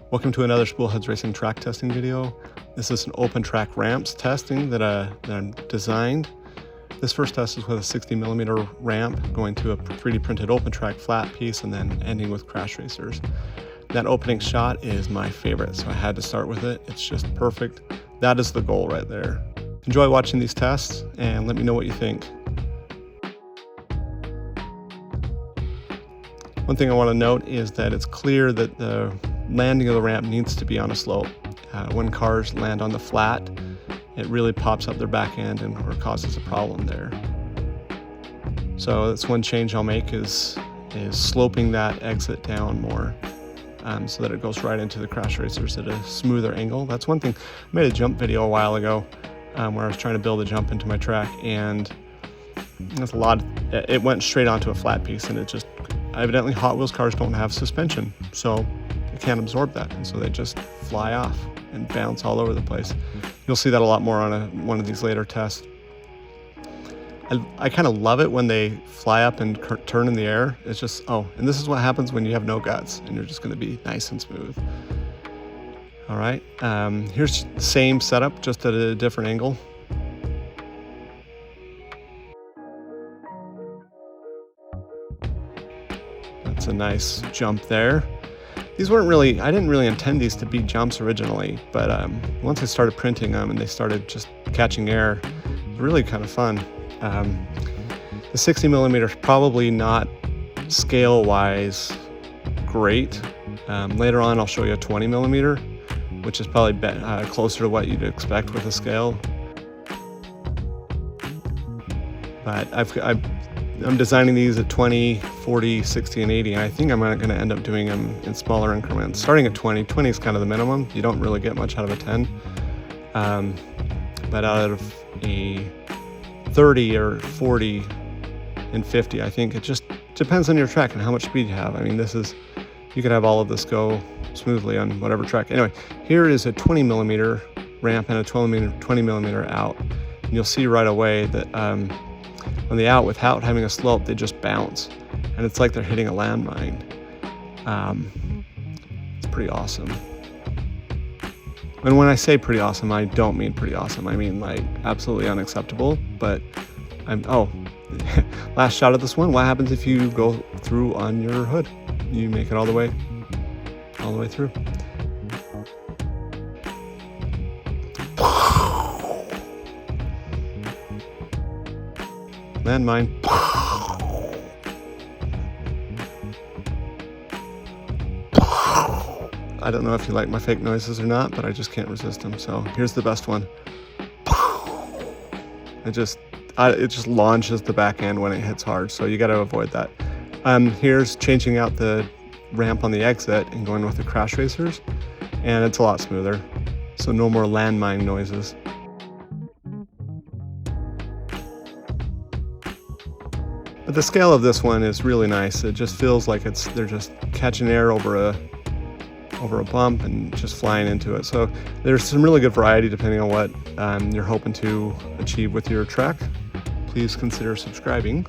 Welcome to another Spoolheads Racing track testing video. This is an open track ramps testing that I'm designed. This first test is with a 60mm ramp going to a 3D printed open track flat piece and then ending with crash racers. That opening shot is my favorite, so I had to start with it. It's just perfect. That is the goal right there. Enjoy watching these tests and let me know what you think. One thing I want to note is that it's clear that the landing of the ramp needs to be on a slope. When cars land on the flat, it really pops up their back end or causes a problem there. So that's one change I'll make is sloping that exit down more so that it goes right into the crash racers at a smoother angle. That's one thing. I made a jump video a while ago where I was trying to build a jump into my track, and there's it went straight onto a flat piece, and it just evidently Hot Wheels cars don't have suspension, so they can't absorb that, and so they just fly off and bounce all over the place. You'll see that a lot more on one of these later tests. I kind of love it when they fly up and turn in the air. It's just, and this is what happens when you have no guts and you're just going to be nice and smooth. All right, here's the same setup, just at a different angle. That's a nice jump there. These weren't really, I didn't really intend these to be jumps originally, but once I started printing them and they started just catching air, it was really kind of fun. The 60mm is probably not scale-wise great. Later on I'll show you a 20mm, which is probably closer to what you'd expect with a scale. But I'm designing these at 20, 40, 60, and 80, and I think I'm going to end up doing them in smaller increments. Starting at 20 is kind of the minimum. You don't really get much out of a 10. But out of a 30 or 40 and 50, I think it just depends on your track and how much speed you have. I mean, you could have all of this go smoothly on whatever track. Anyway, here is a 20mm ramp and a 20mm out. And you'll see right away that on the out, without having a slope, they just bounce, and it's like they're hitting a landmine. It's pretty awesome. And when I say pretty awesome, I don't mean pretty awesome. I mean like absolutely unacceptable. But last shot of this one. What happens if you go through on your hood? You make it all the way through. Landmine. I don't know if you like my fake noises or not, but I just can't resist them. So here's the best one. It just launches the back end when it hits hard, so you got to avoid that. Here's changing out the ramp on the exit and going with the crash racers, and it's a lot smoother. So no more landmine noises. But the scale of this one is really nice. It just feels like they're just catching air over a bump and just flying into it. So there's some really good variety depending on what you're hoping to achieve with your track. Please consider subscribing.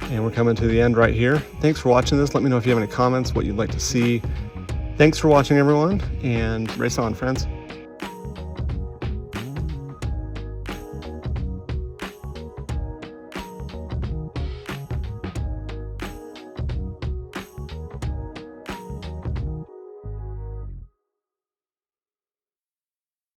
And we're coming to the end right here. Thanks for watching this. Let me know if you have any comments, what you'd like to see. Thanks for watching, everyone, and race on, friends.